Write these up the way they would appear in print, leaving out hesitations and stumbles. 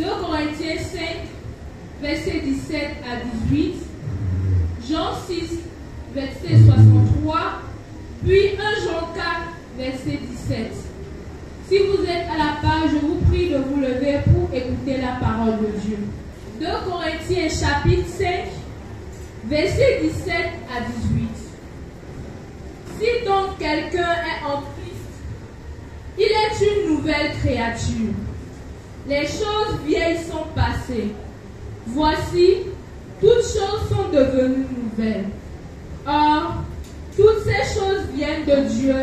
2 Corinthiens 5, versets 17 à 18. Jean 6, verset 63. Puis 1 Jean 4, verset 17. Si vous êtes à la page, je vous prie de vous lever pour écouter la parole de Dieu. 2 Corinthiens chapitre 5, verset 17 à 18. Si donc quelqu'un est en Christ, il est une nouvelle créature. Les choses vieilles sont passées. Voici, toutes choses sont devenues nouvelles. Or, toutes ces choses viennent de Dieu,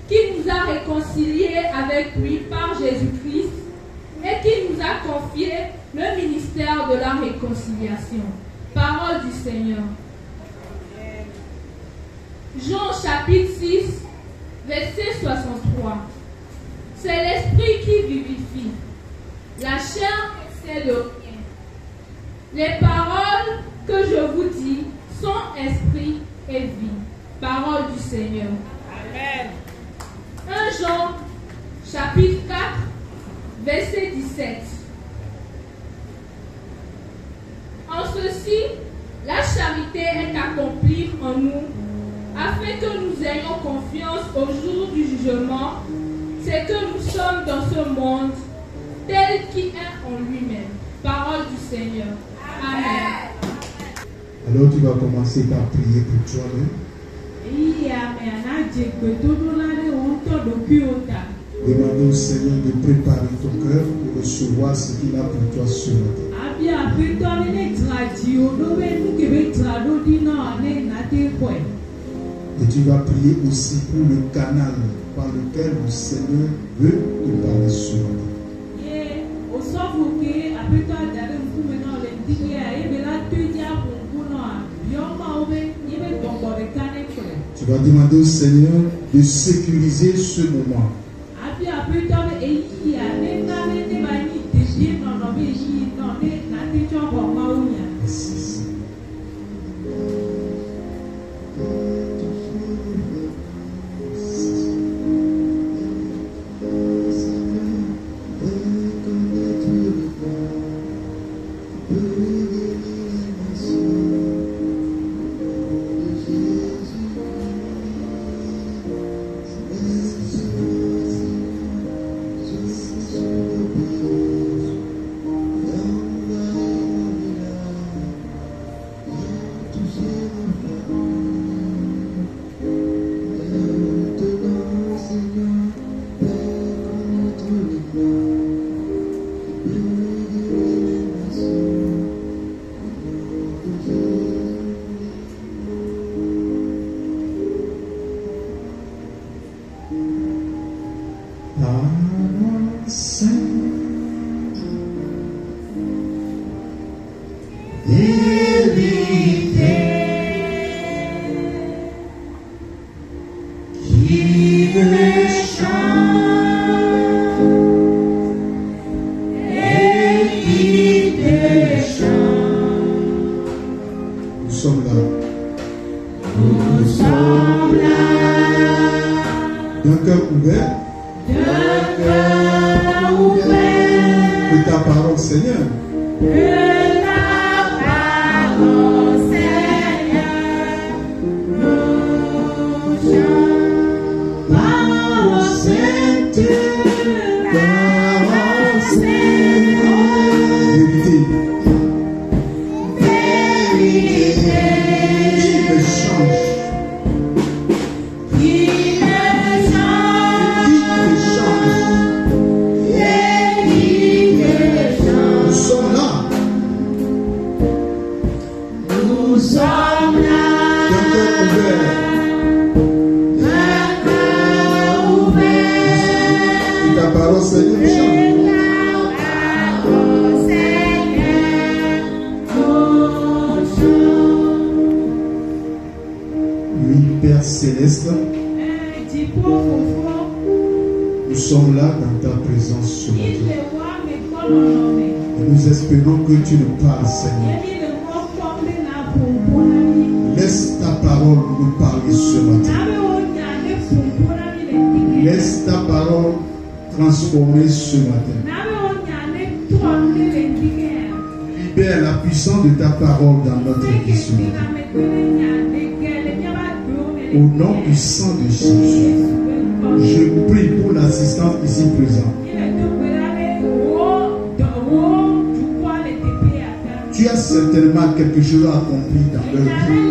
qui nous a réconciliés avec lui par Jésus-Christ et qui nous a confié le ministère de la réconciliation. Parole du Seigneur. Jean chapitre 6, verset 63. C'est l'esprit qui vivifie. La chair c'est de rien. Les paroles que je vous dis sont esprit et vie. Parole du Seigneur. Amen. 1 Jean chapitre 4, verset 17. En ceci, la charité est accomplie en nous, afin que nous ayons confiance au jour du jugement. C'est que nous sommes dans ce monde tel qu'il est en lui-même. Parole du Seigneur. Amen. Alors tu vas commencer par prier pour toi-même. Demandez au Seigneur de préparer ton cœur pour recevoir ce qu'il a pour toi ce matin. Et tu vas prier aussi pour le canal par lequel le Seigneur veut te parler ce matin. Tu vas demander au Seigneur de sécuriser ce moment. Nous sommes là dans ta présence ce matin. Et nous espérons que tu nous parles, Seigneur. Laisse ta parole nous parler ce matin. Laisse ta parole transformer ce matin. Libère la puissance de ta parole dans notre vie ce matin. Au nom puissant de Jésus, je prie pour l'assistance ici présente. Tu as certainement quelque chose à accomplir dans leur vie.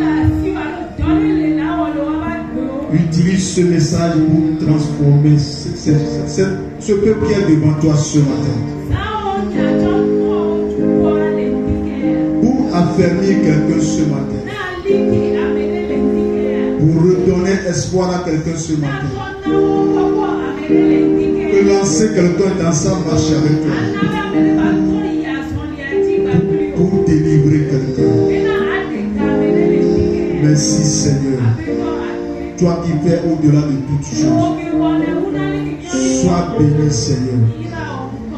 Utilise ce message pour transformer ce peuple qui est devant toi ce matin. Pour affermir quelqu'un ce matin. Pour redonner espoir à quelqu'un ce matin. Pour lancer quelqu'un dans sa marche avec toi. Pour délivrer quelqu'un. Merci Seigneur. Toi qui fais au-delà de toutes choses. Sois béni Seigneur.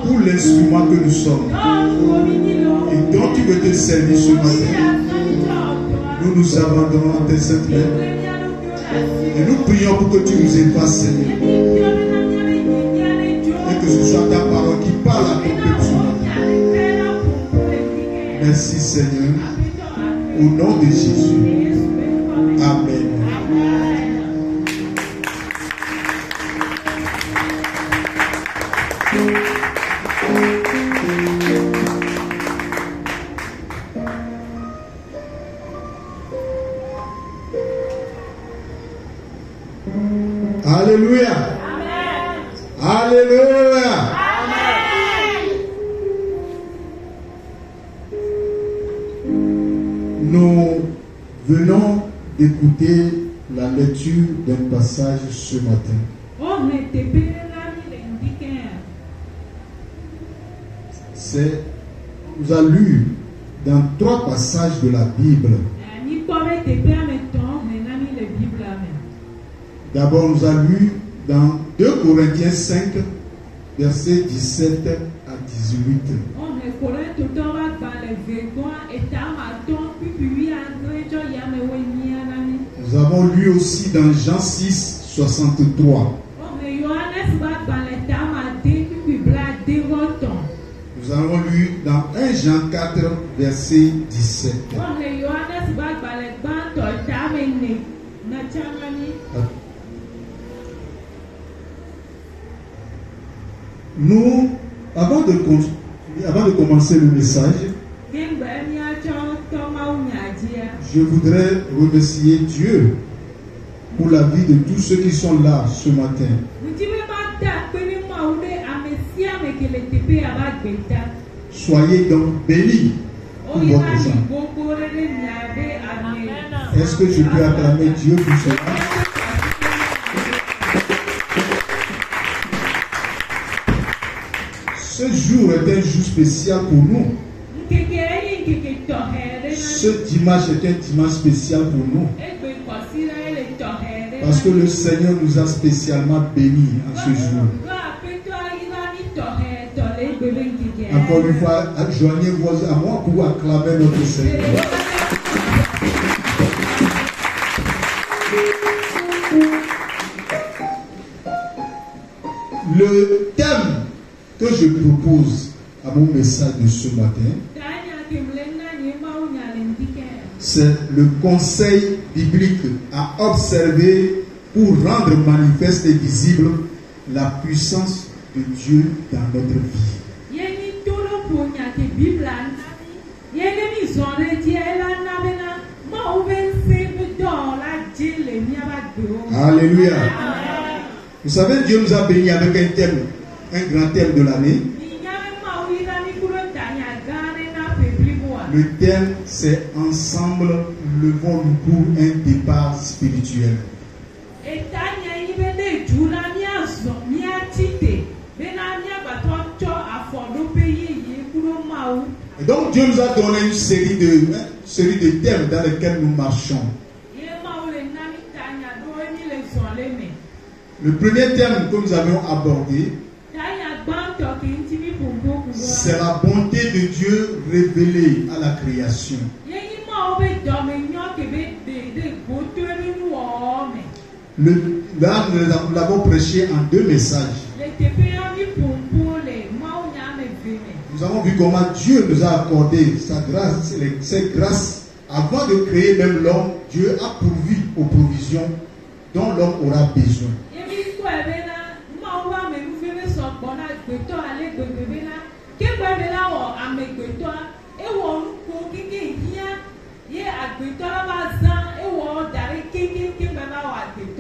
Pour l'instrument que nous sommes. Et dont tu veux te servir ce matin. Nous nous abandonnons à tes saintes mains. Et nous prions pour que tu nous effaces Seigneur. Et que ce soit ta parole qui parle à ton peuple ce matin. Merci Seigneur. Au nom de Jésus. Amen. Alléluia. Amen. Alléluia. Amen. Nous venons d'écouter la lecture d'un passage ce matin. Nous avons lu dans 3 passages de la Bible. D'abord, nous avons lu dans 2 Corinthiens 5, versets 17 à 18. Nous avons lu aussi dans Jean 6, 63. Nous avons lu dans 1 Jean 4, verset 17. Nous, avant de commencer le message, je voudrais remercier Dieu pour la vie de tous ceux qui sont là ce matin. Soyez donc bénis pour votre sang. Est-ce que je peux acclamer Dieu pour cela? Ce jour est un jour spécial pour nous. Ce dimanche est un dimanche spécial pour nous. Parce que le Seigneur nous a spécialement bénis en ce jour. Encore une fois, joignez-vous à moi pour acclamer notre Seigneur. Le thème que je propose à mon message de ce matin, c'est le conseil biblique à observer pour rendre manifeste et visible la puissance de Dieu dans notre vie. Alléluia. Vous savez, Dieu nous a bénis avec un thème, un grand thème de l'année. Le thème, c'est ensemble, levons-nous pour un départ spirituel. Et donc Dieu nous a donné une série de thèmes dans lesquels nous marchons. Le premier thème que nous avions abordé, c'est la bonté de Dieu révélée à la création. Là, nous l'avons prêché en 2 messages. Nous Nous avons vu comment Dieu nous a accordé sa grâce, ses grâces. Avant de créer même l'homme, Dieu a pourvu aux provisions dont l'homme aura besoin.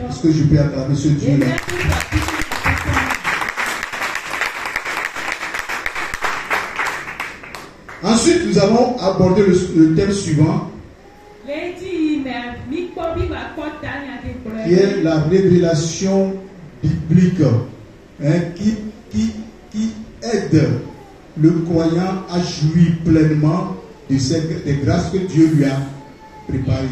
Est-ce que je peux acclamer ce Dieu-là? Ensuite, nous allons aborder le thème suivant, qui est la révélation biblique, qui aide le croyant à jouir pleinement des grâces que Dieu lui a préparées.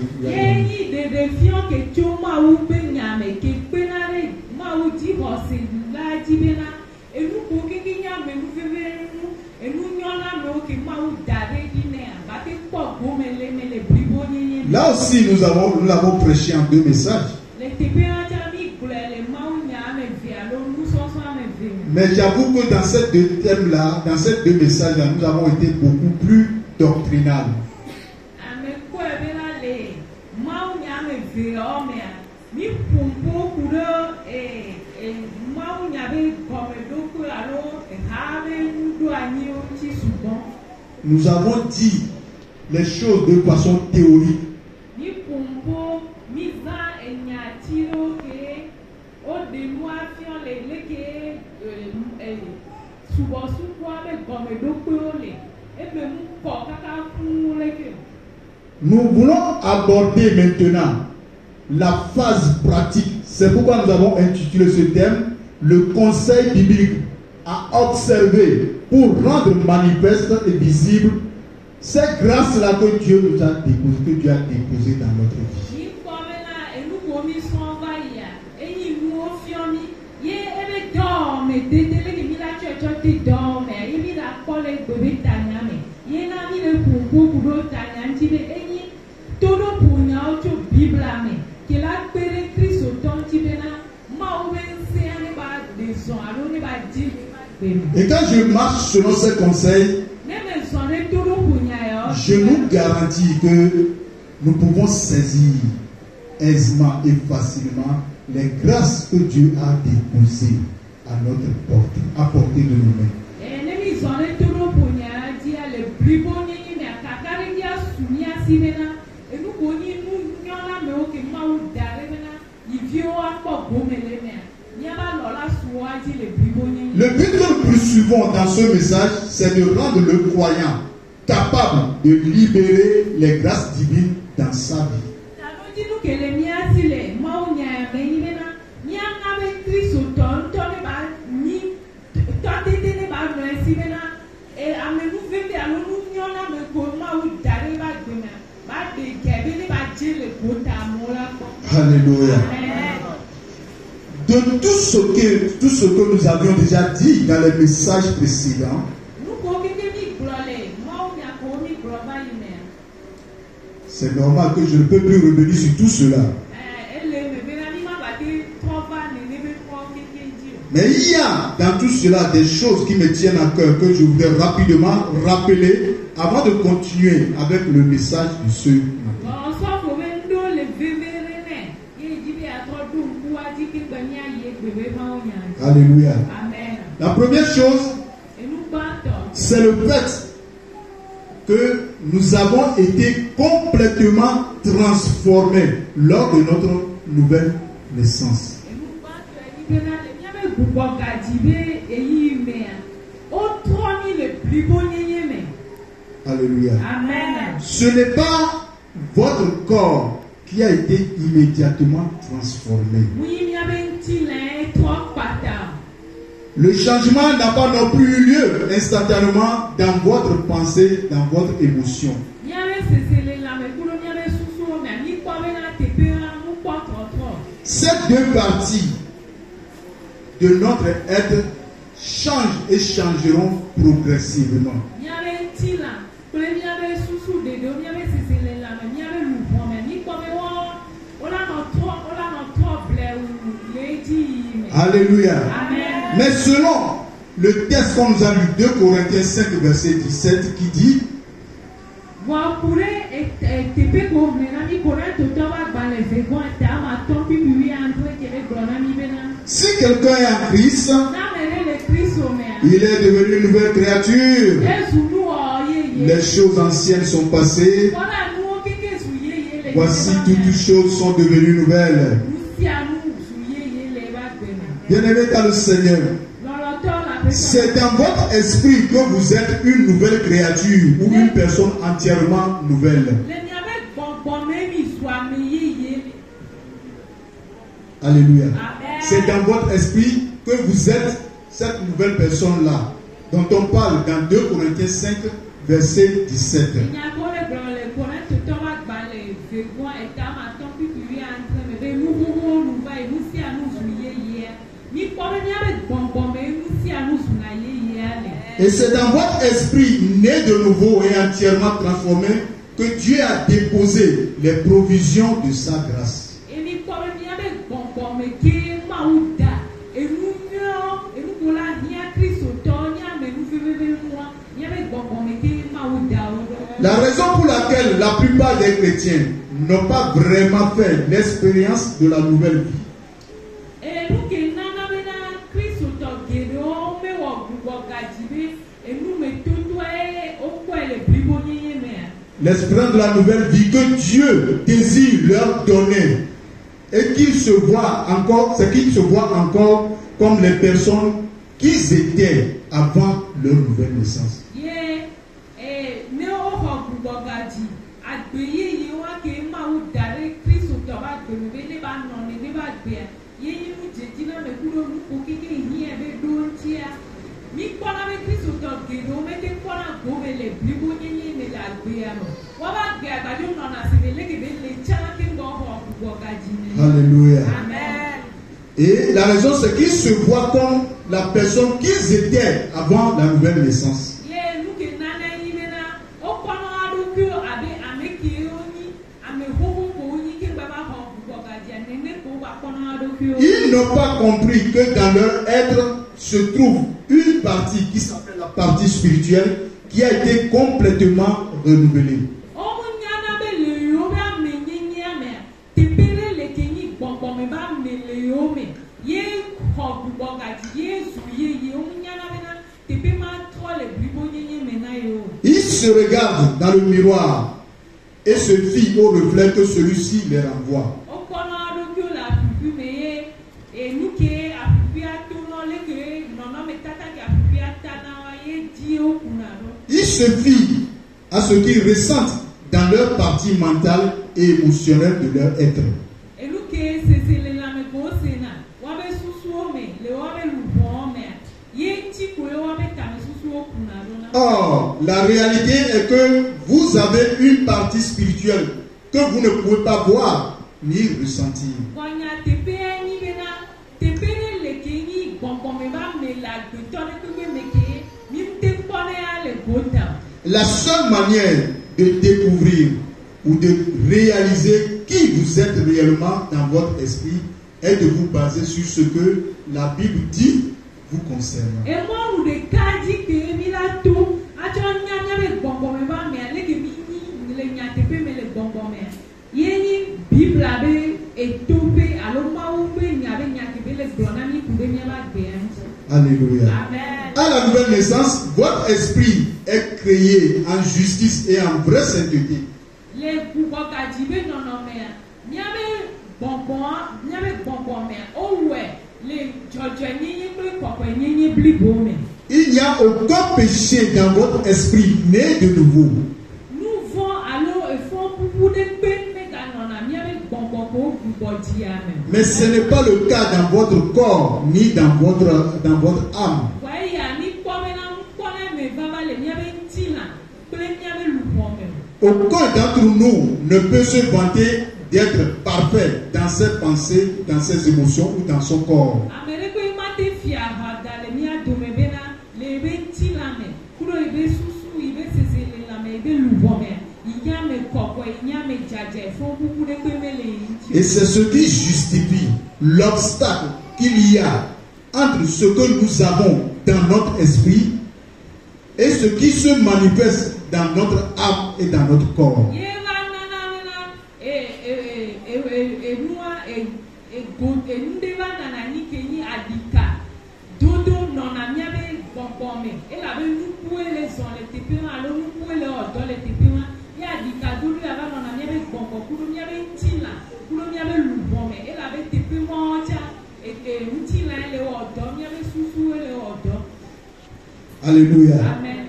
Là aussi, nous l'avons prêché en 2 messages. Mais j'avoue que dans ces 2 thèmes-là, dans ces 2 messages-là, nous avons été beaucoup plus doctrinal. Nous avons dit les choses de façon théorique. Nous voulons aborder maintenant la phase pratique. C'est pourquoi nous avons intitulé ce thème le conseil biblique à observer pour rendre manifeste et visible ces grâces-là que Dieu nous a déposées, que Dieu a déposées dans notre vie. Et quand je marche selon ces conseils, je nous garantis que nous pouvons saisir aisément et facilement les grâces que Dieu a déposées à notre portée, à portée de nos mains. Le but que nous poursuivons dans ce message, c'est de rendre le croyant capable de libérer les grâces divines dans sa vie. Alléluia. De tout ce que nous avions déjà dit dans les messages précédents, c'est normal que je ne peux plus revenir sur tout cela. Mais il y a dans tout cela des choses qui me tiennent à cœur que je voudrais rapidement rappeler avant de continuer avec le message de ce matin. Alléluia. Amen. La première chose, c'est le fait que nous avons été complètement transformés lors de notre nouvelle naissance. Alléluia. Amen. Ce n'est pas votre corps qui a été immédiatement transformé. Le changement n'a pas non plus eu lieu instantanément dans votre pensée, dans votre émotion. Ces 2 parties de notre être changent et changeront progressivement. Alléluia. Amen. Mais selon le texte qu'on nous a lu, 2 Corinthiens 5, verset 17, qui dit si quelqu'un est en Christ, il est devenu une nouvelle créature. Les choses anciennes sont passées. Voici, toutes les choses sont devenues nouvelles. Bien-aimés dans le Seigneur, c'est dans votre esprit que vous êtes une nouvelle créature ou une personne entièrement nouvelle. Alléluia. C'est dans votre esprit que vous êtes cette nouvelle personne-là, dont on parle dans 2 Corinthiens 5, verset 17. Et c'est dans votre esprit né de nouveau et entièrement transformé que Dieu a déposé les provisions de sa grâce. La raison pour laquelle la plupart des chrétiens n'ont pas vraiment fait l'expérience de la nouvelle vie, l'expérience de la nouvelle vie que Dieu désire leur donner, et qu'ils se voient encore, c'est qu'ils se voient encore comme les personnes qu'ils étaient avant leur nouvelle naissance. Alléluia. Amen. Et la raison, c'est qu'ils se voient comme la personne qu'ils étaient avant la nouvelle naissance. Ils n'ont pas compris que dans leur être se trouve une partie qui s'appelle la partie spirituelle qui a été complètement renouvelée. Ils se regardent dans le miroir et se fient au reflet que celui-ci les renvoie. Ils se fient à ce qu'ils ressentent dans leur partie mentale et émotionnelle de leur être. Or, la réalité est que vous avez une partie spirituelle que vous ne pouvez pas voir ni ressentir. La seule manière de découvrir ou de réaliser qui vous êtes réellement dans votre esprit est de vous baser sur ce que la Bible dit vous concernant. Alléluia. Amen. À la nouvelle naissance, votre esprit est créé en justice et en vraie sainteté. Il n'y a aucun péché dans votre esprit né de nouveau. Mais ce n'est pas le cas dans votre corps ni dans votre âme. Aucun d'entre nous ne peut se vanter d'être parfait dans ses pensées, dans ses émotions ou dans son corps. Et c'est ce qui justifie l'obstacle qu'il y a entre ce que nous avons dans notre esprit et ce qui se manifeste dans notre âme et dans notre corps. Alléluia. Amen.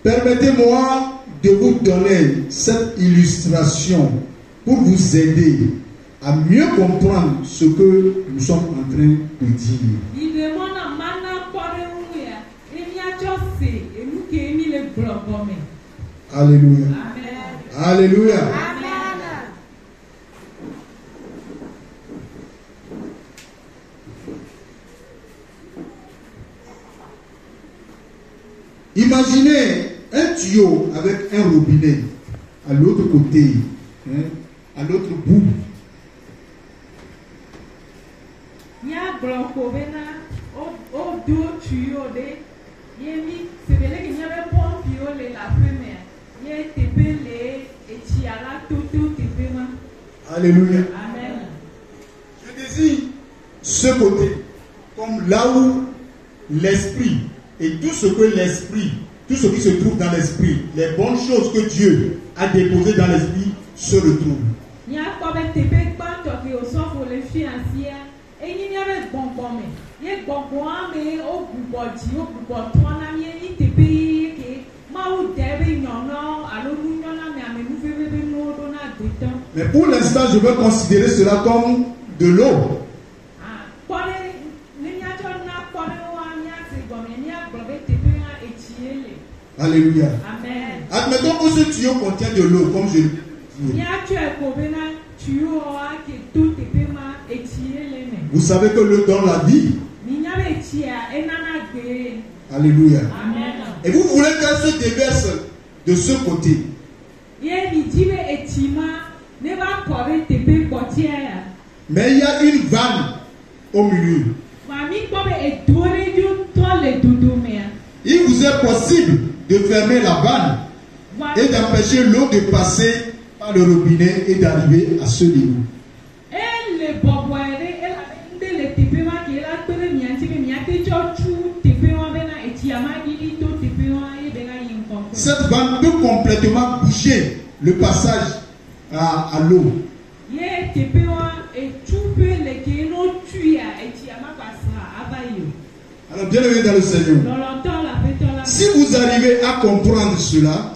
Permettez-moi de vous donner cette illustration pour vous aider à mieux comprendre ce que nous sommes en train de dire. Alléluia. Amen. Alléluia. Amen. Imaginez un tuyau avec un robinet à l'autre côté, à l'autre bout. Alléluia. Amen. Je désigne ce côté comme là où l'esprit et tout ce que l'esprit, tout ce qui se trouve dans l'esprit, les bonnes choses que Dieu a déposées dans l'esprit se retrouvent. Mais pour l'instant, je veux considérer cela comme de l'eau. Alléluia. Amen. Admettons que ce tuyau contient de l'eau, comme je le dis. Vous savez que l'eau donne la vie. Alléluia. Amen. Et vous voulez qu'elle se déverse de ce côté. Mais il y a une vanne au milieu. Il vous est possible de fermer la vanne et d'empêcher l'eau de passer par le robinet et d'arriver à ce niveau. Cette vanne peut complètement boucher le passage à l'eau. Alors, bien aimé dans le Seigneur, si vous arrivez à comprendre cela,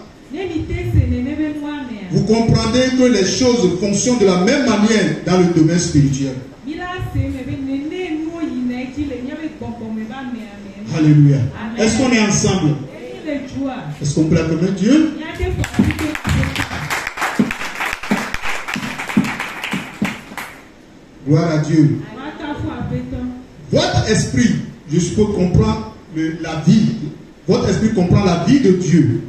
vous comprendrez que les choses fonctionnent de la même manière dans le domaine spirituel. Alléluia. Est-ce qu'on est ensemble? Est-ce qu'on peut acclamer Dieu? Gloire à Dieu. Votre esprit, je suppose, comprend la vie. Votre esprit comprend la vie de Dieu.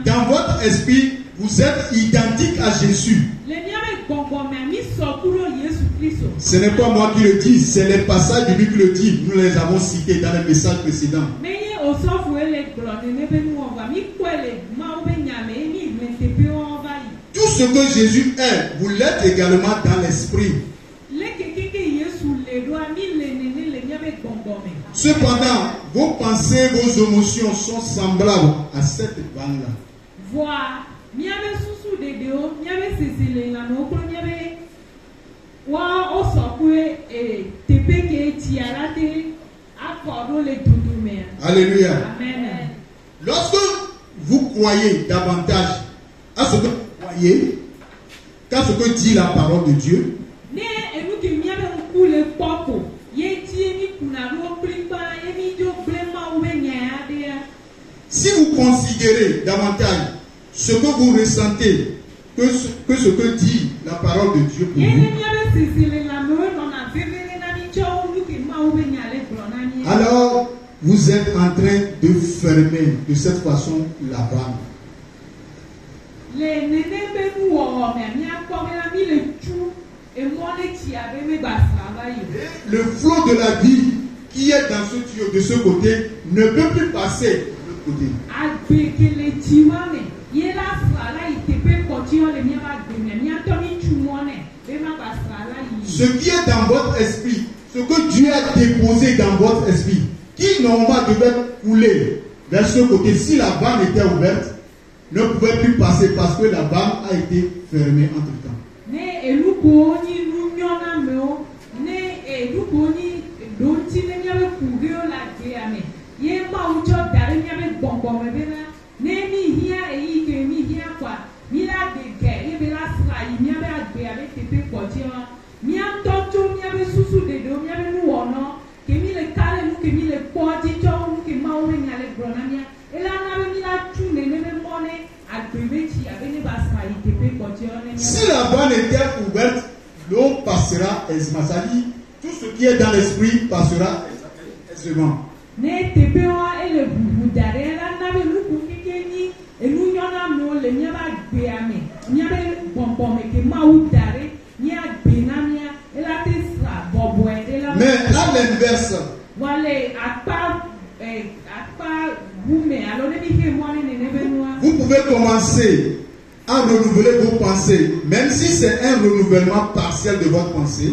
Dans votre esprit, vous êtes identique à Jésus. Ce n'est pas moi qui le dis, c'est les passages de lui qui le disent. Nous les avons cités dans les messages précédents. Tout ce que Jésus est, vous l'êtes également dans l'esprit. Cependant, vos pensées, vos émotions sont semblables à cette vanne-là. Alléluia. Amen. Lorsque vous croyez davantage à ce que vous croyez qu'à ce que dit la parole de Dieu, si vous considérez davantage ce que vous ressentez que ce que dit la parole de Dieu pour vous, alors vous êtes en train de fermer de cette façon la vanne. Le flot de la vie qui est dans ce tuyau de ce côté ne peut plus passer de l'autre côté. Ce qui est dans votre esprit, ce que Dieu a déposé dans votre esprit, qui normalement devait couler vers ce côté, si la vanne était ouverte, ne pouvait plus passer parce que la vanne a été fermée entre temps. Si la vanne était ouverte, l'eau passera aisément. Ça dit, tout ce qui est dans l'esprit passera aisément. Mais à l'inverse, vous pouvez commencer à renouveler vos pensées, même si c'est un renouvellement partiel de votre pensée.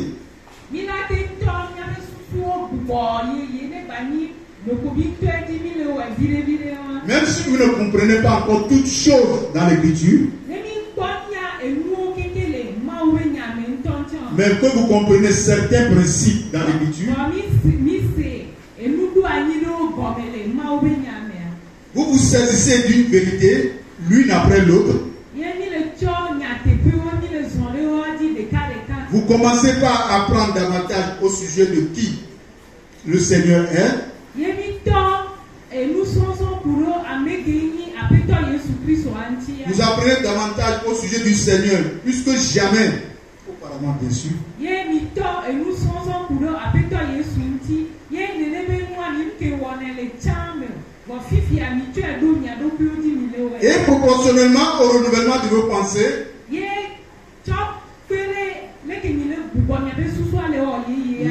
Même si vous ne comprenez pas encore toutes choses dans l'écriture, mais que vous comprenez certains principes dans l'écriture, vous vous saisissez d'une vérité, l'une après l'autre. Vous commencez par apprendre davantage au sujet de qui le Seigneur est. Vous apprenez davantage au sujet du Seigneur, plus que jamais auparavant, bien sûr. Et proportionnellement au renouvellement de vos pensées,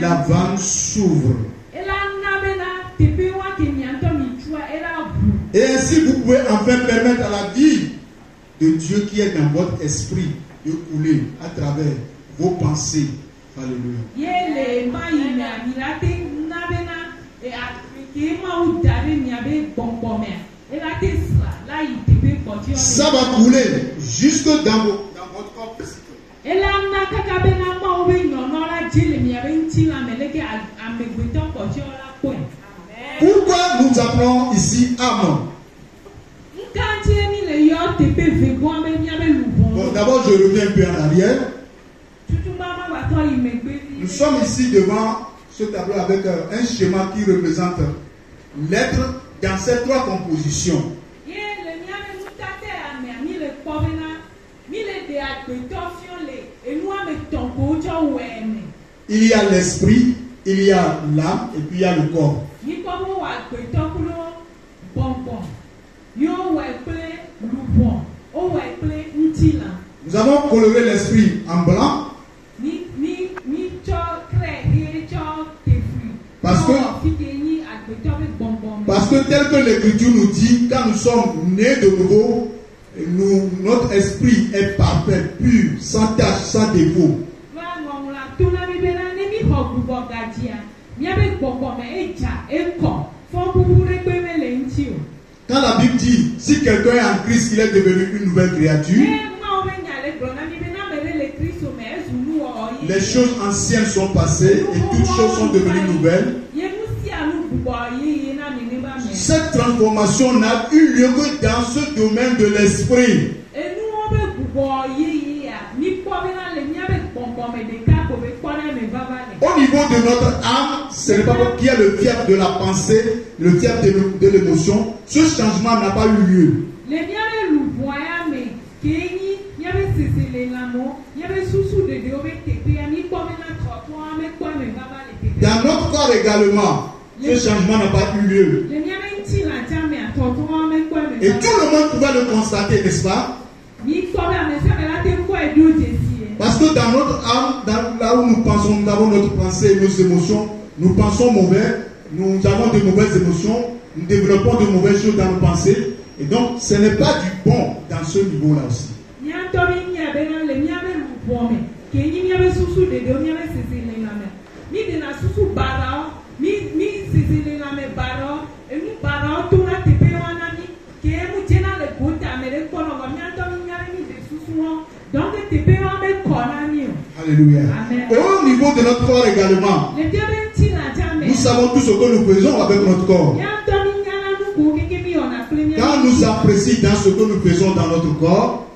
la vanne s'ouvre. Et ainsi vous pouvez enfin permettre à la vie de Dieu qui est dans votre esprit de couler à travers vos pensées. Alléluia. Ça va couler jusque dans votre corps physique. Pourquoi nous appelons ici âme? Bon, d'abord je reviens un peu en arrière. Nous sommes ici devant ce tableau avec un schéma qui représente l'être dans ces trois compositions. Il y a l'esprit, il y a l'âme et puis il y a le corps. Nous avons coloré l'esprit en blanc parce que tel que l'Écriture nous dit, quand nous sommes nés de nouveau, notre esprit est parfait, pur, sans tache, sans défaut. Quand la Bible dit, si quelqu'un est en Christ, il est devenu une nouvelle créature, les choses anciennes sont passées et toutes choses sont devenues nouvelles. Cette transformation n'a eu lieu que dans ce domaine de l'esprit. Au niveau de notre âme, ce n'est pas qu'il y a le fief de la pensée, le fief de l'émotion. Ce changement n'a pas eu lieu. Dans notre corps également, ce changement n'a pas eu lieu. Et tout le monde pouvait le constater, n'est-ce pas? Parce que dans notre âme, là où nous pensons, nous avons notre pensée et nos émotions, nous pensons mauvais, nous avons de mauvaises émotions, nous développons de mauvaises choses dans nos pensées. Et donc, ce n'est pas du bon dans ce niveau-là aussi. Alléluia. Au niveau de notre corps également, nous savons tout ce que nous faisons avec notre corps. Quand nous apprécions dans ce que nous faisons dans notre corps,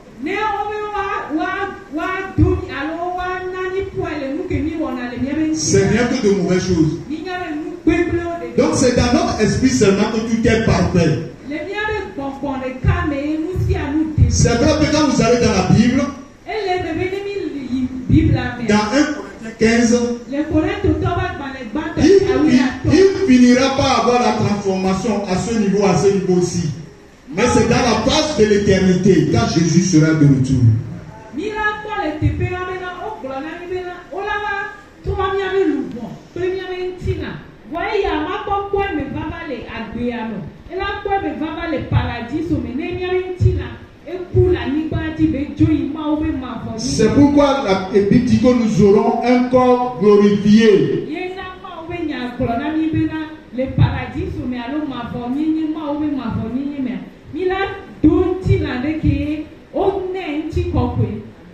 c'est rien que de mauvaises choses. Donc c'est dans notre esprit seulement que tout est parfait. C'est vrai que quand vous allez dans la Bible, dans 1 Corinthiens 15, il finira par avoir la transformation à ce niveau-ci. Mais c'est dans la phase de l'éternité, quand Jésus sera de retour. C'est pourquoi la Bible dit que nous aurons un corps glorifié.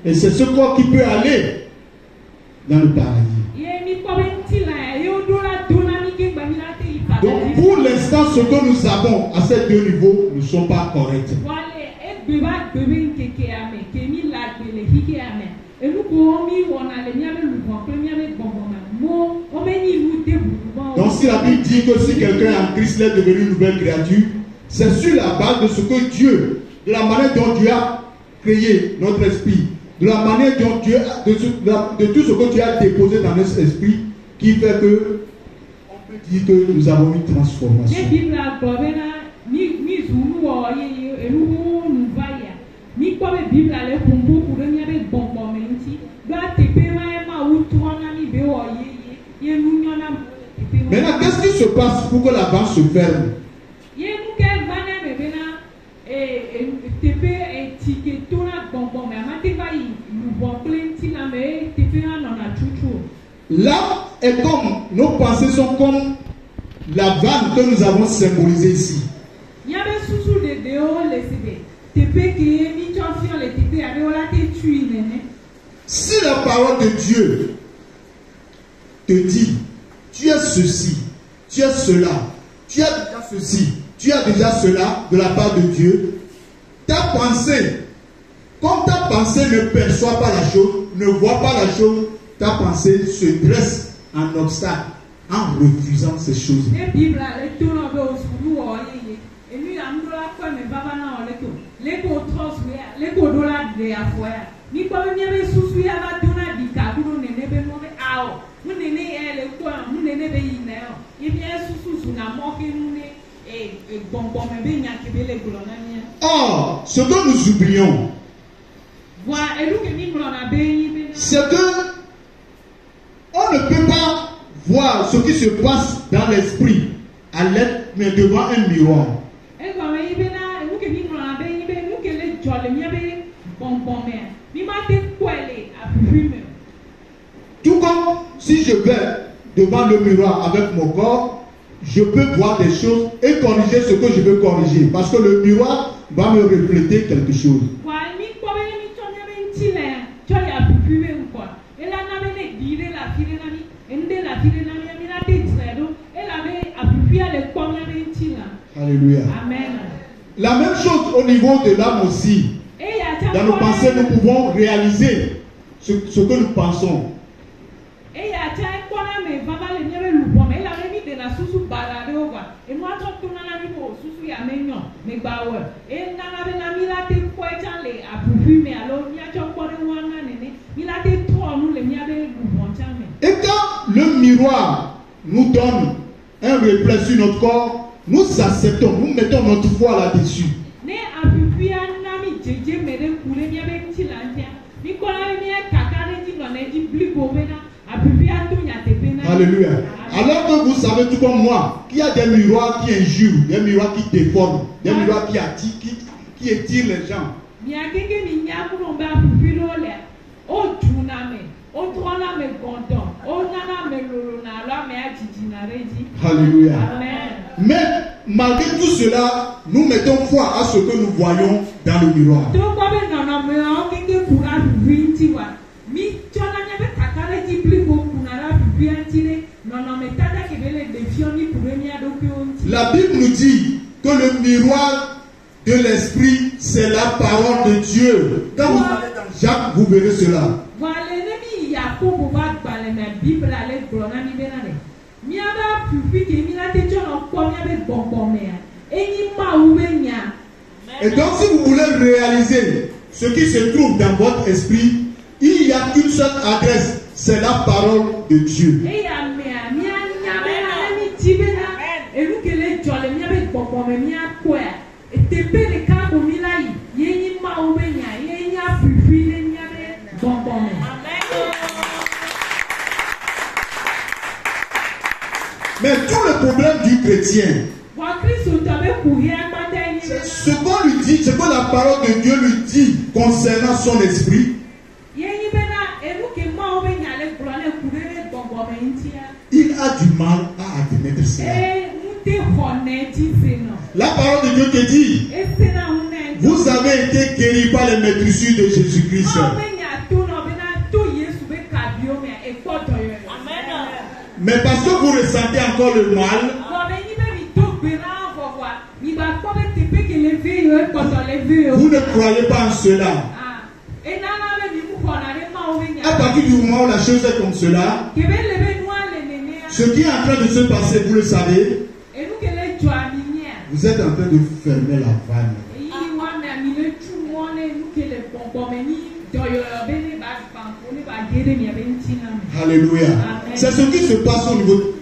Et c'est ce corps qui peut aller dans le paradis. Donc pour l'instant, ce que nous avons à ces deux niveaux ne sont pas corrects. Donc si la Bible dit que si quelqu'un est en Christ est devenu une nouvelle créature, c'est sur la base de ce que Dieu, de la manière dont Dieu a créé notre esprit, de la manière dont Dieu, de tout ce que Dieu a déposé dans notre esprit, qui fait que on peut dire que nous avons une transformation. Maintenant, qu'est-ce qui se passe pour que la vanne se ferme? Là est comme, nos pensées sont comme la vanne que nous avons symbolisée ici. Si la parole de Dieu te dit, tu es ceci, tu es cela, tu as déjà ceci, tu as déjà cela de la part de Dieu, ta pensée, comme ta pensée ne perçoit pas la chose, ne voit pas la chose, ta pensée se dresse en obstacle en refusant ces choses. Or, ce que nous oublions, c'est que on ne peut pas voir ce qui se passe dans l'esprit à l'aide, mais devant un miroir. Tout comme si je vais devant le miroir avec mon corps, je peux voir des choses et corriger ce que je veux corriger. Parce que le miroir va me refléter quelque chose. Alléluia. Amen. La même chose au niveau de l'âme aussi. Dans nos pensées, nous pouvons réaliser ce que nous pensons. Et quand le miroir nous donne un reflet sur notre corps, nous acceptons, nous mettons notre foi là-dessus. Alléluia. Alors que vous savez tout comme moi qu'il y a des miroirs qui injurent, des miroirs qui déforment, des miroirs qui attirent, qui étirent les gens. Alléluia. Mais malgré tout cela, nous mettons foi à ce que nous voyons dans le miroir. La Bible nous dit que le miroir de l'esprit, c'est la parole de Dieu. Quand vous allez dans Jacques, vous verrez cela. Et donc si vous voulez réaliser ce qui se trouve dans votre esprit, il n'y a qu'une seule adresse, c'est la parole de Dieu. Mais tout le problème du chrétien, ce qu'on lui dit, ce que la parole de Dieu lui dit concernant son esprit, il a du mal à admettre cela. La parole de Dieu te dit, vous avez été guéris par les maîtrisures de Jésus-Christ. Mais parce que vous ressentez encore le mal, vous ne croyez pas en cela. À partir du moment où la chose est comme cela, ce qui est en train de se passer, vous le savez, vous êtes en train de fermer la vanne. Alléluia. C'est ce qui se passe au niveau de...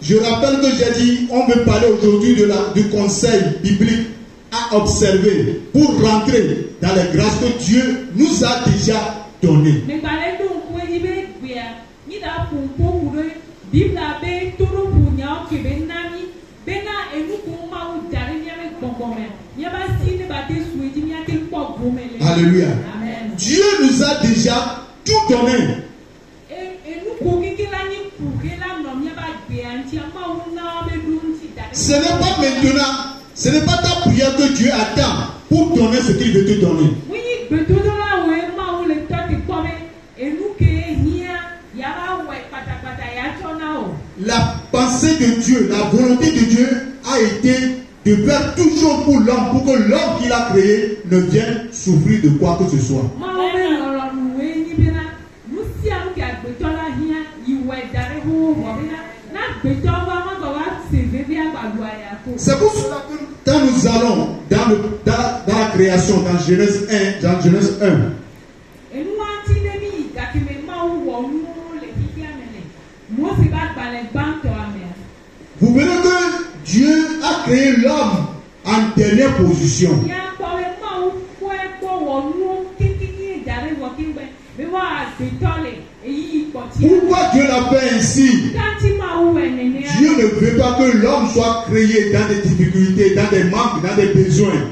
Je rappelle que j'ai dit, on veut parler aujourd'hui du conseil biblique à observer pour rentrer dans les grâces que Dieu nous a déjà données. Alléluia. Dieu nous a déjà tout donné. Ce n'est pas maintenant, ce n'est pas ta prière que Dieu attend pour donner ce qu'il veut te donner. La pensée de Dieu, la volonté de Dieu a été de faire tout chose pour l'homme, pour que l'homme qu'il a créé ne vienne souffrir de quoi que ce soit. C'est pour cela que quand nous allons dans la création, dans Genèse 1, vous verrez que Dieu a créé l'homme en dernière position. Pourquoi Dieu l'a fait ainsi? Dieu ne veut pas que l'homme soit créé dans des difficultés, dans des manques, dans des besoins.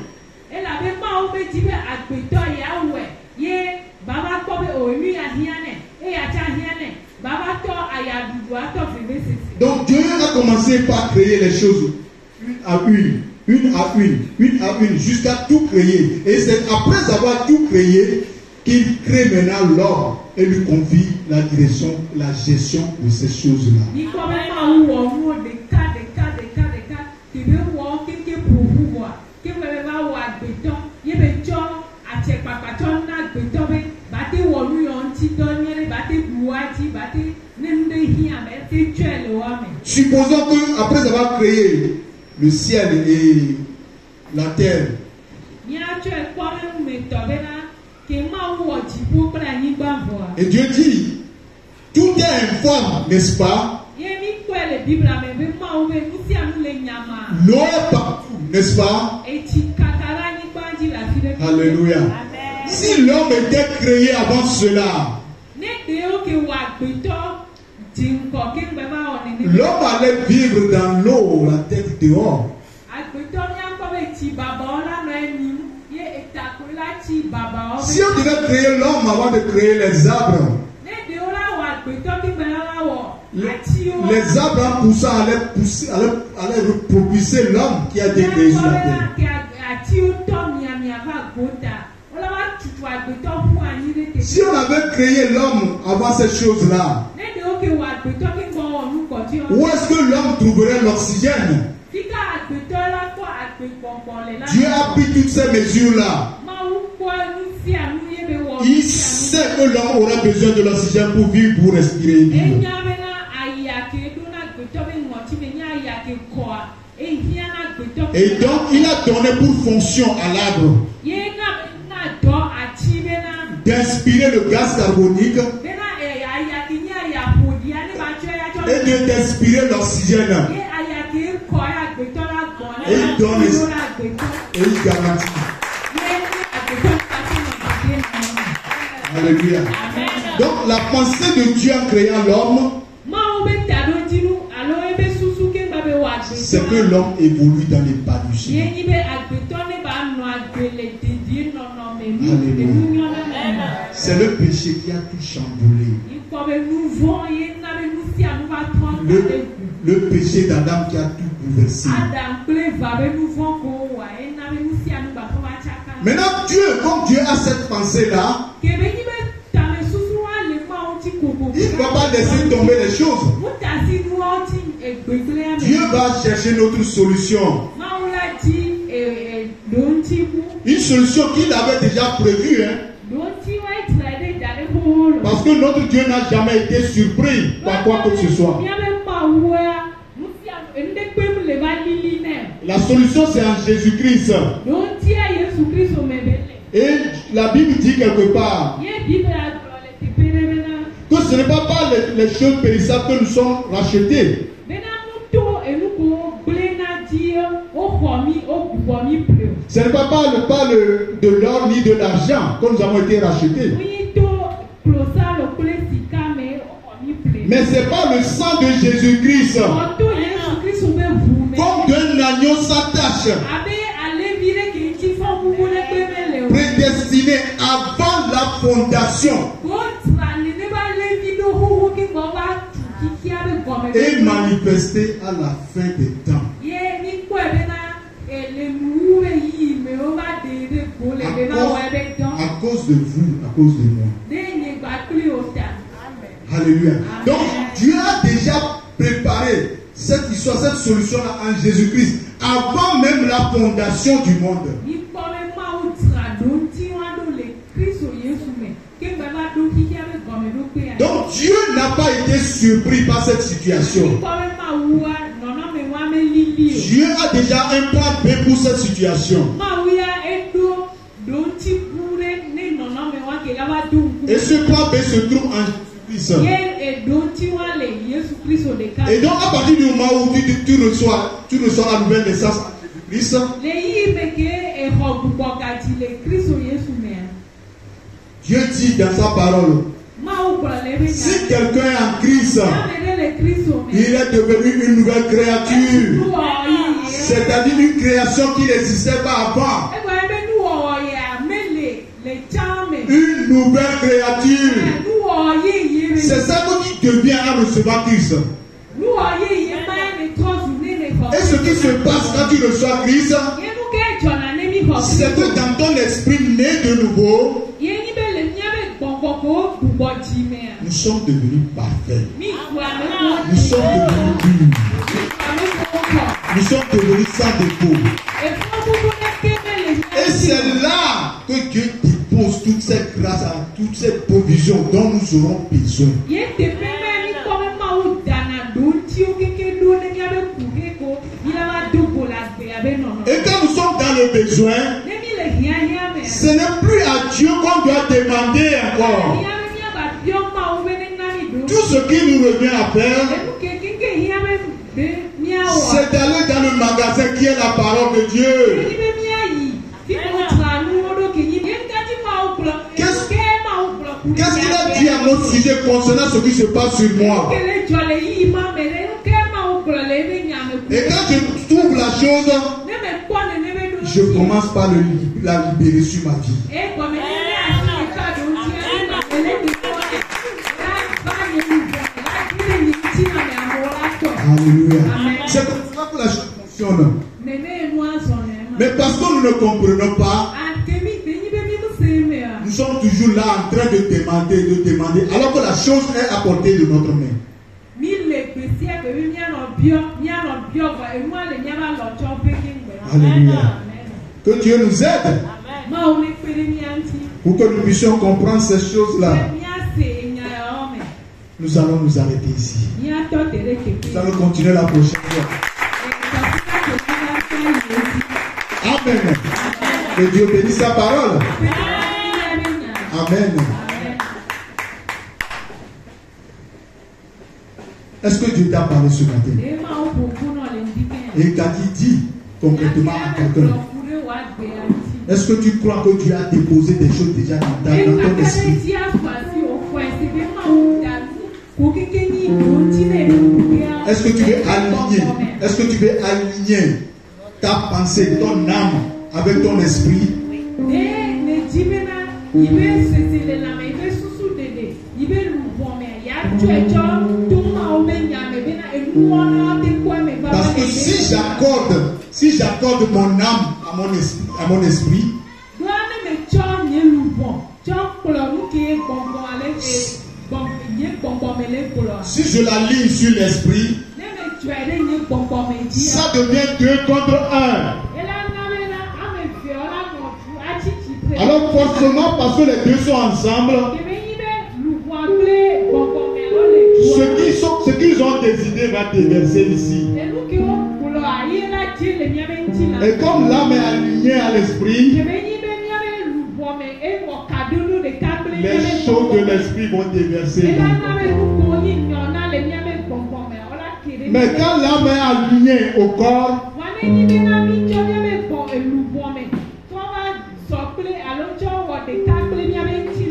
Donc Dieu a commencé par créer les choses une à une, jusqu'à tout créer. Et c'est après avoir tout créé qu'il crée maintenant l'homme et lui confie la direction, la gestion de ces choses-là. Supposons que après avoir créé le ciel et la terre, et Dieu dit, tout est informe, n'est-ce pas? L'eau est partout, n'est-ce pas? Alléluia. Si l'homme était créé avant cela, l'homme allait vivre dans l'eau, la tête dehors. Si on devait créer l'homme avant de créer les arbres, les arbres en poussant allaient propulser l'homme qui a été créé sur la terre. Si on avait créé l'homme avant ces choses-là, où est-ce que l'homme trouverait l'oxygène? Dieu a pris toutes ces mesures-là. Il sait que l'homme aura besoin de l'oxygène pour vivre, pour respirer. Et donc, il a donné pour fonction à l'arbre d'inspirer le gaz carbonique et d'inspirer l'oxygène. Et il donne et il garantit. Alléluia. Donc la pensée de Dieu en créant l'homme, c'est que l'homme évolue dans les pas du Seigneur. Alléluia. C'est le péché qui a tout chamboulé. Le péché d'Adam qui a tout bouleversé. Maintenant, Dieu, comme Dieu a cette pensée-là, il ne va pas laisser tomber les choses. Dieu va chercher notre solution. Une solution qu'il avait déjà prévue. Parce que notre Dieu n'a jamais été surpris par quoi que ce soit. La solution, c'est en Jésus-Christ. Et la Bible dit quelque part que ce n'est pas par les choses périssables que nous sommes rachetés. Ce n'est pas par de l'or ni de l'argent que nous avons été rachetés. Mais c'est par le sang de Jésus-Christ. Comme d'un agneau sans tache. Prédestiné avant la fondation. Et manifesté à la fin des temps. À cause de vous, à cause de moi. Alléluia. Donc Dieu a déjà préparé cette histoire, cette solution-là en Jésus-Christ avant même la fondation du monde. Donc Dieu n'a pas été surpris par cette situation. Dieu a déjà un plan B pour cette situation. Et ce plan B se trouve en Christ. Et donc à partir du moment où tu reçois la nouvelle naissance en Christ, Dieu dit dans sa parole, si quelqu'un est en Christ, il est devenu une nouvelle créature. C'est-à-dire une création qui n'existait pas avant. Une nouvelle créature. C'est ça que tu deviens en recevant Christ. Et ce qui se passe quand tu reçois Christ, c'est que dans ton esprit né de nouveau, nous sommes devenus parfaits. Nous sommes devenus purs. Nous sommes devenus sans défaut. Et c'est là que Dieu dépose toutes ces grâces, toutes ces provisions dont nous aurons besoin. Et quand nous sommes dans le besoin, ce n'est plus à Dieu qu'on doit demander encore. Tout ce qui nous revient à faire, c'est d'aller dans le magasin qui est la parole de Dieu. mon sujet concernant ce qui se passe sur moi. Et quand je trouve la chose, je commence par la libérer sur ma vie. Alléluia. C'est comme ça que la chose fonctionne. Mais parce que nous ne comprenons pas, nous sommes toujours là en train de demander, alors que la chose est à portée de notre main. Alléluia. Que Dieu nous aide pour que nous puissions comprendre ces choses-là. Nous allons nous arrêter ici. Nous allons continuer la prochaine fois. Amen. Que Dieu bénisse sa parole. Amen. Est-ce que Dieu t'a parlé ce matin? Et il t'a dit concrètement à quelqu'un. Est-ce que tu crois que Dieu a déposé des choses déjà dans ton esprit? Est-ce que tu veux aligner? Est-ce que tu veux aligner ta pensée, ton âme avec ton esprit? Parce que si j'accorde mon âme à mon esprit, si je la ligne sur l'esprit, ça devient 2 contre 1. Alors forcément, parce que les deux sont ensemble, ce qu'ils ont décidé va déverser ici. Et comme l'âme est alignée à l'esprit, les choses de l'esprit vont déverser. Mais quand l'âme est alignée au corps,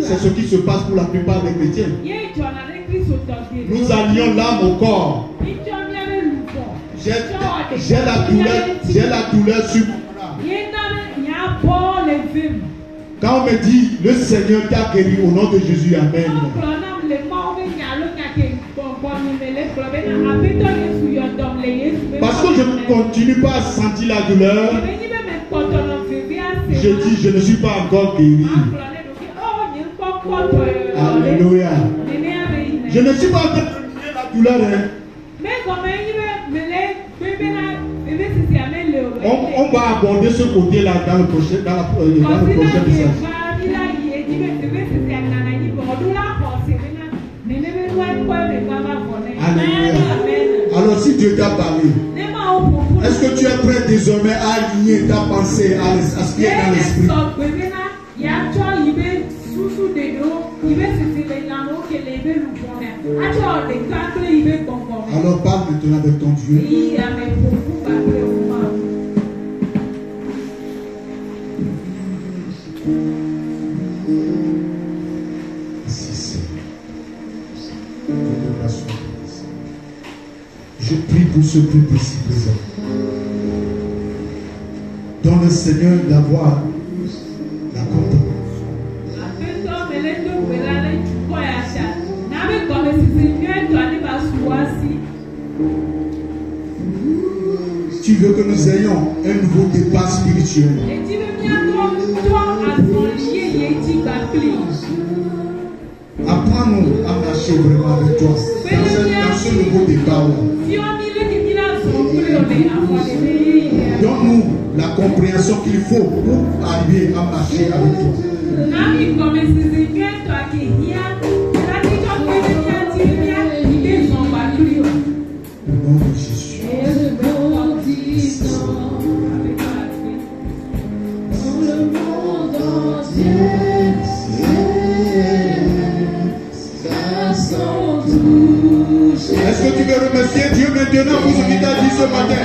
c'est ce qui se passe pour la plupart des chrétiens. Nous allions l'âme au corps. J'ai la douleur sur mon âme. Quand on me dit le Seigneur t'a guéri au nom de Jésus, amen. Parce que je ne continue pas à sentir la douleur, je dis je ne suis pas encore guéri. Alléluia. Je ne suis pas en train de nier la douleur. On va aborder ce côté-là dans le prochain message. Alléluia. Alors si Dieu t'a parlé, est-ce que tu es prêt désormais à aligner ta pensée à ce qui est dans l'esprit? Alors parle maintenant avec ton Dieu. Je prie pour ce peuple ici présent. Dans le Seigneur d'avoir la compréhension. Tu veux que nous ayons un nouveau départ spirituel. Apprends-nous à marcher vraiment avec toi dans ce nouveau départ-là. Donne-nous la compréhension qu'il faut pour arriver à marcher avec toi. Au nom de Jésus. Est-ce que tu veux remercier Dieu maintenant pour ce qu'il t'a dit ce matin?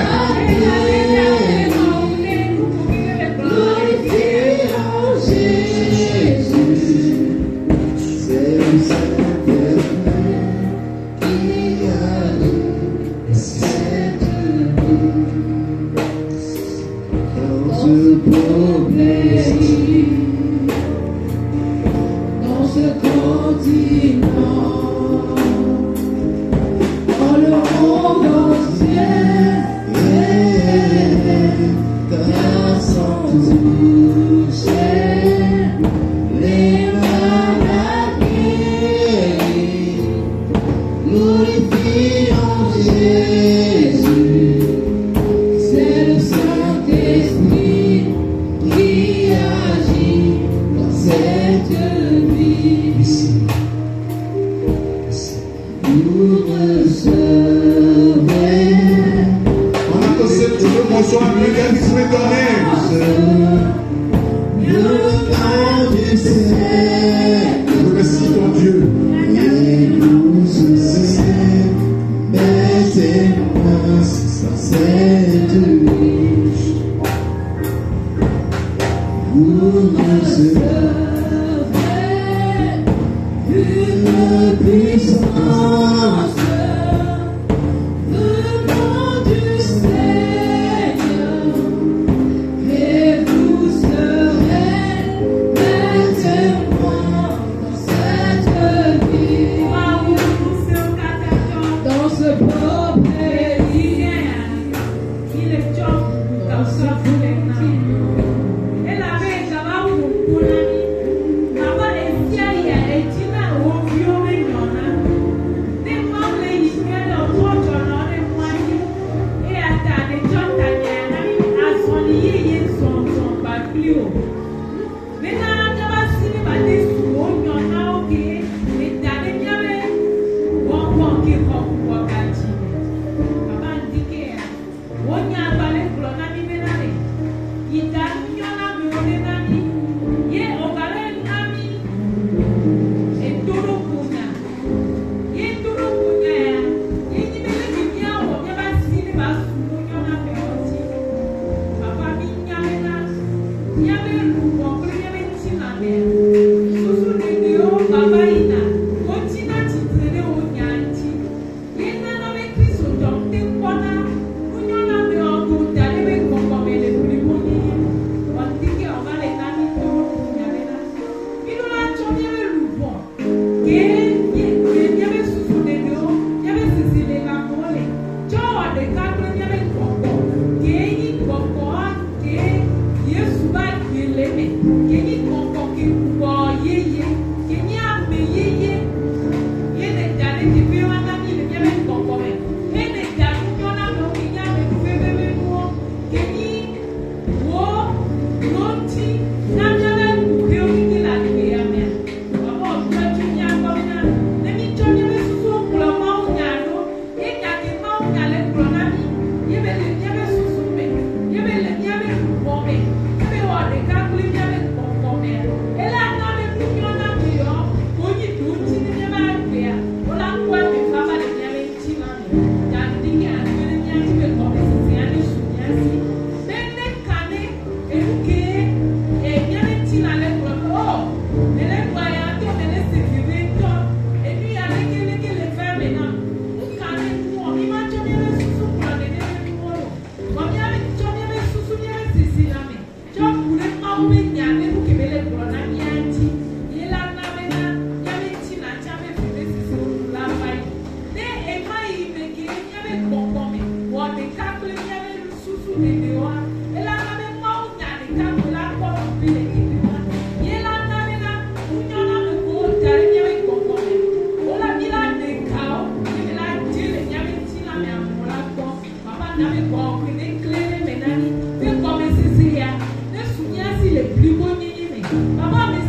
Papa,